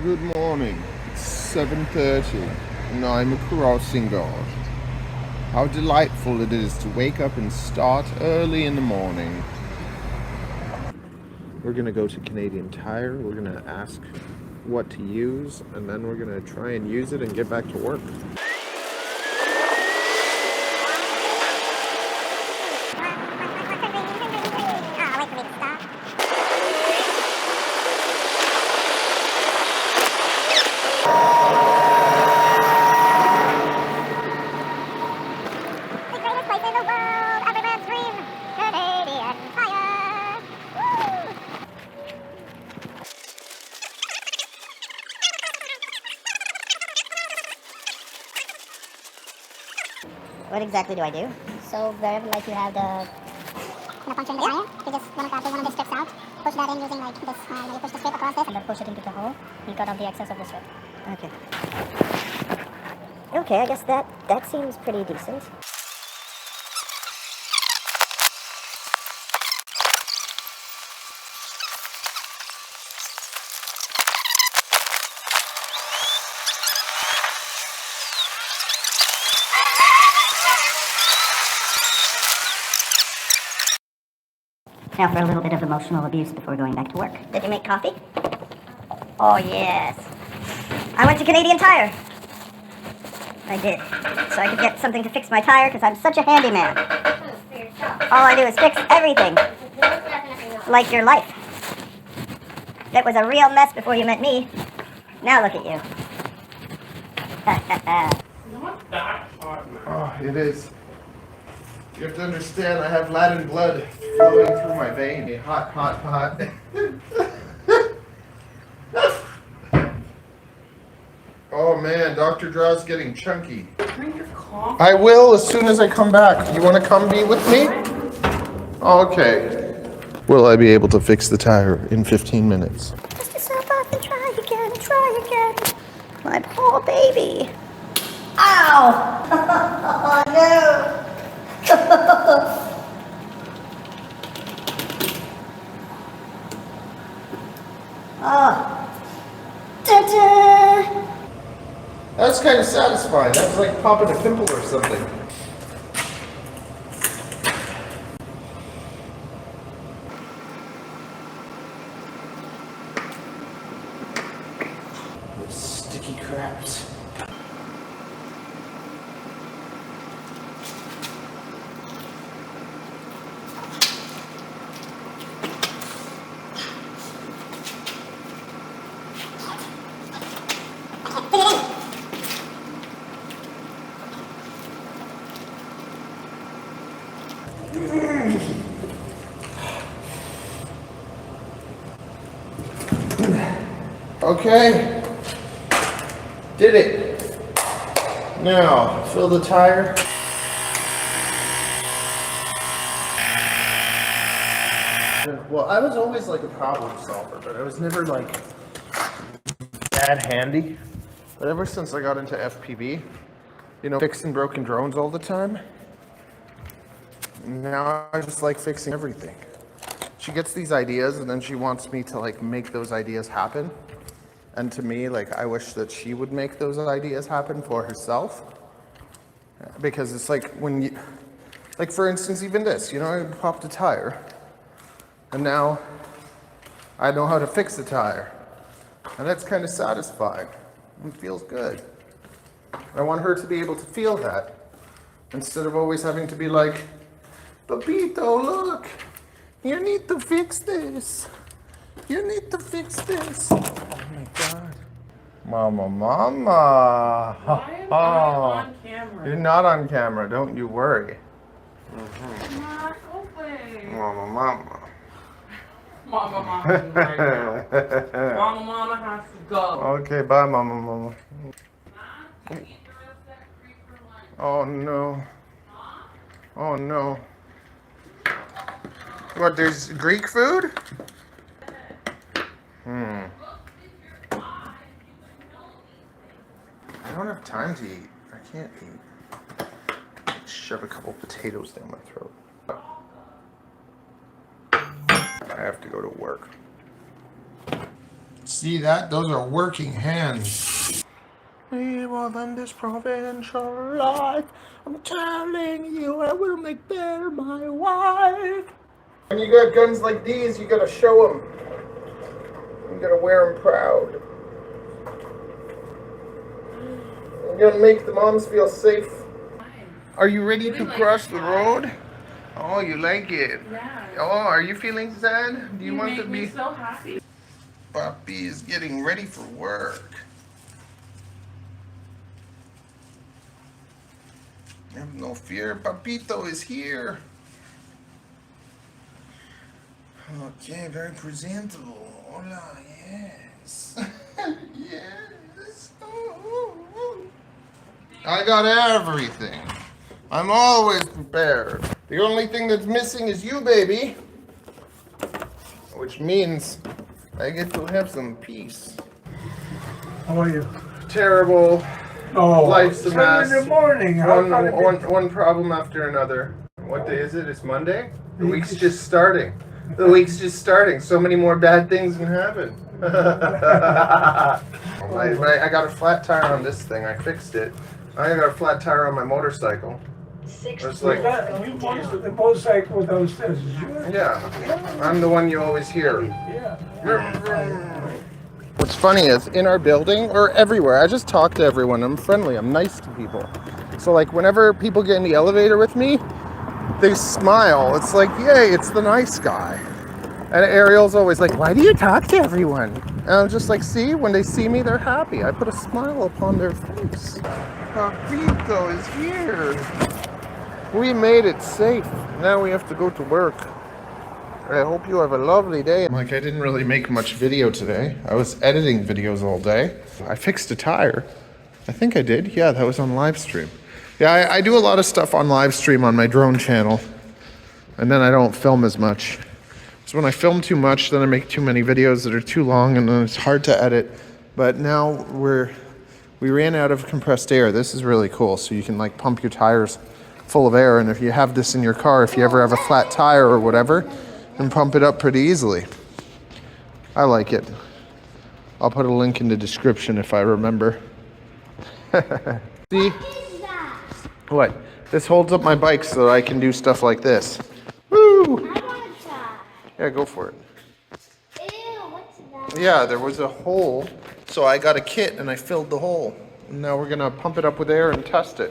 Good morning. It's 7:30 and I'm a crossing guard. How delightful it is to wake up and start early in the morning. We're gonna go to Canadian Tire. We're gonna ask what to use, and then we're gonna try and use it and get back to work. What exactly do I do? So wherever like you have the puncture in the tire, you just take one of the strips out, push that in using like this, you push the strip across this, and then push it into the hole, and cut off the excess of the strip. Okay. Okay, I guess that seems pretty decent. Now for a little bit of emotional abuse before going back to work. Did you make coffee? Oh, yes. I went to Canadian Tire. I did. So I could get something to fix my tire because I'm such a handyman. All I do is fix everything. Like your life. That was a real mess before you met me. Now look at you. Oh, it is. You have to understand, I have Latin blood flowing through my vein. Hot, hot, hot. Oh man, Dr. Draw's getting chunky. Drink your coffee. I will as soon as I come back. You want to come be with me? Okay. Will I be able to fix the tire in 15 minutes? Dust yourself off and try again, try again. My poor baby. Ow! Oh no! Oh. Ta-da! That's kind of satisfying. That's like popping a pimple or something. Those sticky craps. Okay, did it. Now, fill the tire. Well, I was always like a problem solver, but I was never like that handy. But ever since I got into FPV, fixing broken drones all the time, now I just like fixing everything. She gets these ideas and then she wants me to like make those ideas happen. And to me, like, I wish that she would make those ideas happen for herself. Because it's like when you, like for instance, even this, I popped a tire. And now I know how to fix the tire. And that's kind of satisfying. It feels good. I want her to be able to feel that. Instead of always having to be like, Papito, look, you need to fix this. You need to fix this. Oh my God. Mama. Why am I on camera? You're not on camera, don't you worry. I'm not open. Mama. Mama, right now. Mama has to go. Okay, bye, Mama. Oh no. Oh no. What, there's Greek food? I don't have time to eat. I can't eat. Shove a couple potatoes down my throat. I have to go to work. See that? Those are working hands. We will end this provincial life. I'm telling you, I will make better my wife. When you got guns like these, you gotta show them. You gotta wear them proud. You gotta make the moms feel safe. Are you ready to cross the road? Oh, you like it? Yeah. Oh, are you feeling sad? Do you want to make me be? so happy. Puppy is getting ready for work. Have no fear, Papito is here. Okay, very presentable. Hola, yes. Yes. I got everything. I'm always prepared. The only thing that's missing is you, baby. Which means I get to have some peace. How are you? Terrible. Oh, Life's a it's mess. in the morning. How can it be? One problem after another. What day is it? It's Monday? The week's just starting. The week's just starting. So many more bad things can happen. I got a flat tire on this thing. I fixed it. I got a flat tire on my motorcycle. It's like, You posted the motorcycle downstairs, is yours? yeah, I'm the one you always hear. Yeah. What's funny is in our building or everywhere, I just talk to everyone. I'm friendly. I'm nice to people. So like whenever people get in the elevator with me, they smile. It's like, yay, it's the nice guy. And Ariel's always like, why do you talk to everyone? And I'm just like, see, when they see me, they're happy. I put a smile upon their face. Papito is here. We made it safe. Now we have to go to work. I hope you have a lovely day. Like, I didn't really make much video today. I was editing videos all day. I fixed a tire. I think I did. Yeah, that was on live stream. Yeah, I do a lot of stuff on live stream on my drone channel. And then I don't film as much. So when I film too much, then I make too many videos that are too long and then it's hard to edit. But now we ran out of compressed air. This is really cool. So you can like pump your tires full of air. And if you have this in your car, if you ever have a flat tire or whatever, and pump it up pretty easily. I like it. I'll put a link in the description if I remember. See? What? This holds up my bike so that I can do stuff like this. Woo! I want to try. Yeah, go for it. Ew, what's that? Yeah, there was a hole, so I got a kit and I filled the hole. And now we're gonna pump it up with air and test it.